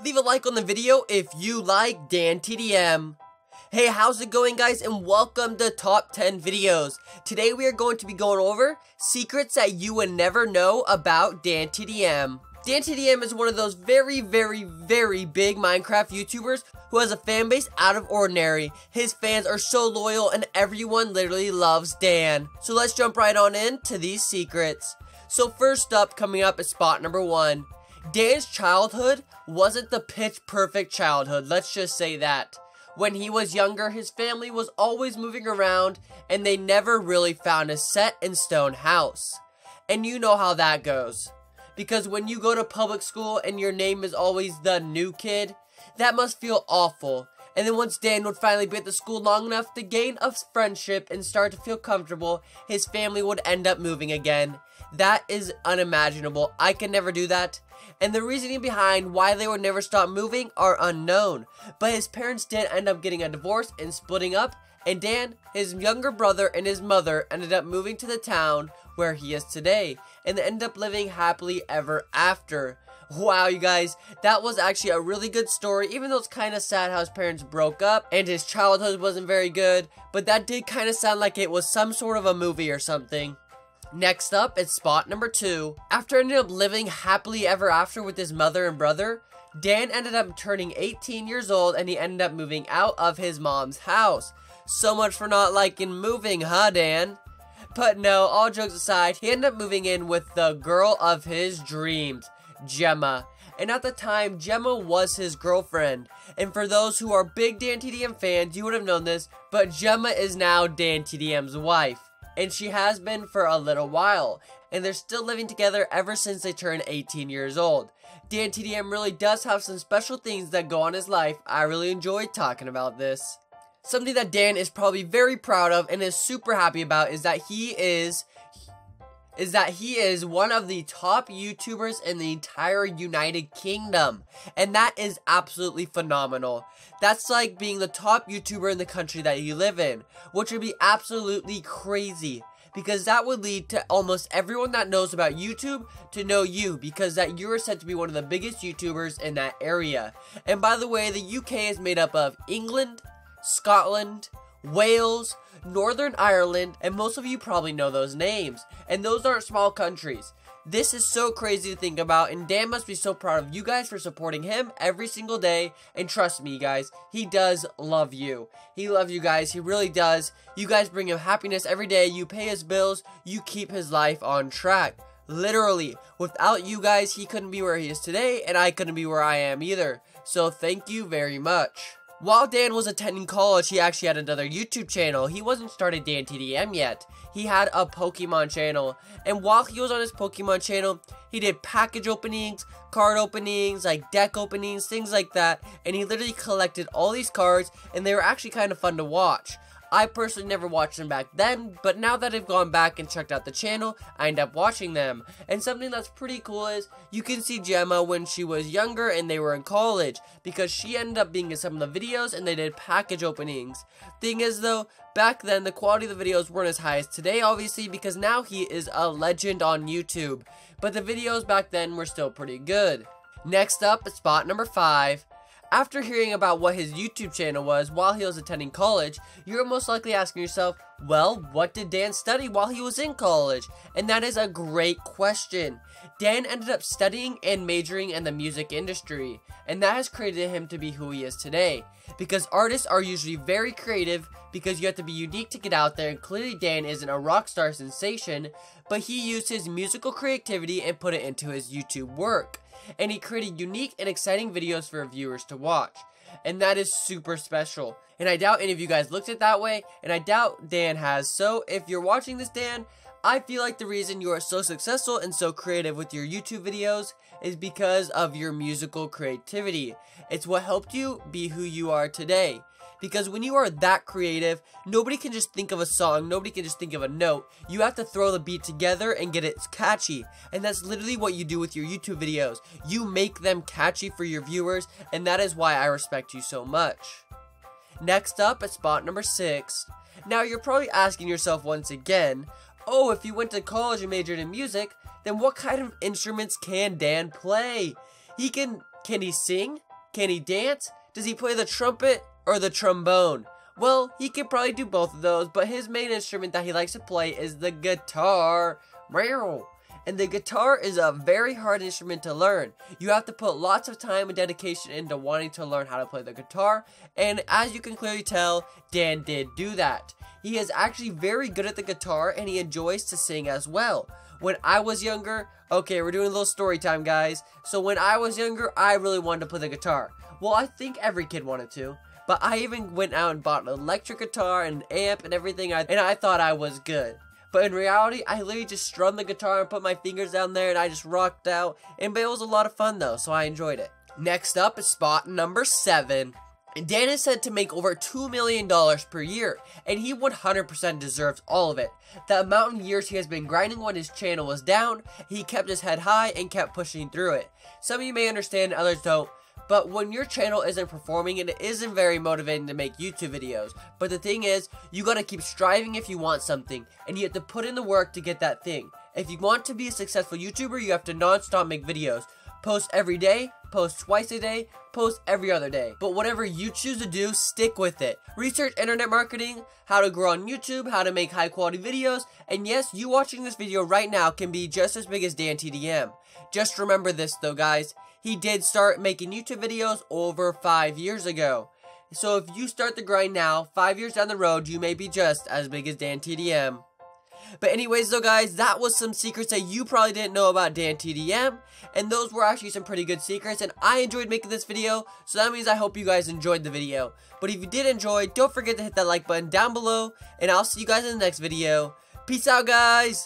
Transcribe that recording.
Leave a like on the video if you like Dantdm. Hey, how's it going, guys, and welcome to Top 10 Videos. Today we are going to be going over secrets that you would never know about Dantdm. Dantdm is one of those very big Minecraft YouTubers who has a fan base out of ordinary. His fans are so loyal and everyone literally loves Dan. So let's jump right on into these secrets. So first up, coming up is spot number 1. Dan's childhood wasn't the pitch perfect childhood, let's just say that. When he was younger, his family was always moving around and they never really found a set in stone house. And you know how that goes. Because when you go to public school and your name is always the new kid, that must feel awful. And then once Dan would finally be at the school long enough to gain a friendship and start to feel comfortable, his family would end up moving again. That is unimaginable. I can never do that. And the reasoning behind why they would never stop moving are unknown. But his parents did end up getting a divorce and splitting up. And Dan, his younger brother, and his mother ended up moving to the town where he is today. And they ended up living happily ever after. Wow, you guys, that was actually a really good story, even though it's kind of sad how his parents broke up and his childhood wasn't very good, but that did kind of sound like it was some sort of a movie or something. Next up is spot number 2. After ending up living happily ever after with his mother and brother, Dan ended up turning 18 years old and he ended up moving out of his mom's house. So much for not liking moving, huh, Dan? But no, all jokes aside, he ended up moving in with the girl of his dreams, Gemma. And at the time, Gemma was his girlfriend. And for those who are big Dantdm fans, you would have known this, but Gemma is now Dantdm's wife. And she has been for a little while. And they're still living together ever since they turned 18 years old. Dantdm really does have some special things that go on his life. I really enjoy talking about this. Something that Dan is probably very proud of and is super happy about is that he is one of the top YouTubers in the entire United Kingdom. And that is absolutely phenomenal. That's like being the top YouTuber in the country that you live in, which would be absolutely crazy. Because that would lead to almost everyone that knows about YouTube to know you, because that you are said to be one of the biggest YouTubers in that area. And by the way, the UK is made up of England, Scotland, Wales, Northern Ireland, and most of you probably know those names. And those aren't small countries. This is so crazy to think about, and Dan must be so proud of you guys for supporting him every single day. And trust me, guys, he does love you. He loves you guys, he really does. You guys bring him happiness every day, you pay his bills, you keep his life on track. Literally, without you guys, he couldn't be where he is today, and I couldn't be where I am either. So thank you very much. While Dan was attending college, he actually had another YouTube channel. He wasn't started Dantdm yet. He had a Pokemon channel. And while he was on his Pokemon channel, he did package openings, card openings, like deck openings, things like that. And he literally collected all these cards, and they were actually kind of fun to watch. I personally never watched them back then, but now that I've gone back and checked out the channel, I end up watching them. And something that's pretty cool is, you can see Gemma when she was younger and they were in college, because she ended up being in some of the videos and they did package openings. Thing is though, back then the quality of the videos weren't as high as today, obviously, because now he is a legend on YouTube. But the videos back then were still pretty good. Next up is spot number 5. After hearing about what his YouTube channel was while he was attending college, you're most likely asking yourself, well, what did Dan study while he was in college? And that is a great question. Dan ended up studying and majoring in the music industry, and that has created him to be who he is today. Because artists are usually very creative, because you have to be unique to get out there, and clearly Dan isn't a rock star sensation, but he used his musical creativity and put it into his YouTube work. And he created unique and exciting videos for viewers to watch. And that is super special. And I doubt any of you guys looked at it that way, and I doubt Dan has. So if you're watching this, Dan, I feel like the reason you are so successful and so creative with your YouTube videos is because of your musical creativity. It's what helped you be who you are today. Because when you are that creative, nobody can just think of a song, nobody can just think of a note. You have to throw the beat together and get it catchy. And that's literally what you do with your YouTube videos. You make them catchy for your viewers, and that is why I respect you so much. Next up is spot number 6. Now you're probably asking yourself once again, oh, if you went to college and majored in music, then what kind of instruments can Dan play? Can he sing? Can he dance? Does he play the trumpet or the trombone? Well, he could probably do both of those, but his main instrument that he likes to play is the guitar. Meow. And the guitar is a very hard instrument to learn. You have to put lots of time and dedication into wanting to learn how to play the guitar, and as you can clearly tell, Dan did do that. He is actually very good at the guitar, and he enjoys to sing as well. When I was younger, okay, we're doing a little story time, guys. So when I was younger, I really wanted to play the guitar. Well, I think every kid wanted to. But I even went out and bought an electric guitar and an amp and everything, and I thought I was good. But in reality, I literally just strummed the guitar and put my fingers down there and I just rocked out. And it was a lot of fun though, so I enjoyed it. Next up is spot number 7. Dan is said to make over $2 million per year, and he 100% deserves all of it. The amount of years he has been grinding when his channel was down, he kept his head high and kept pushing through it. Some of you may understand, others don't. But when your channel isn't performing, it isn't very motivating to make YouTube videos. But the thing is, you gotta keep striving if you want something, and you have to put in the work to get that thing. If you want to be a successful YouTuber, you have to non-stop make videos. Post every day, post twice a day, post every other day. But whatever you choose to do, stick with it. Research internet marketing, how to grow on YouTube, how to make high quality videos, and yes, you watching this video right now can be just as big as Dantdm. Just remember this though, guys. He did start making YouTube videos over 5 years ago. So if you start the grind now, 5 years down the road, you may be just as big as Dantdm. But anyways though, guys, that was some secrets that you probably didn't know about Dantdm. And those were actually some pretty good secrets, and I enjoyed making this video, so that means I hope you guys enjoyed the video. But if you did enjoy, don't forget to hit that like button down below, and I'll see you guys in the next video. Peace out, guys!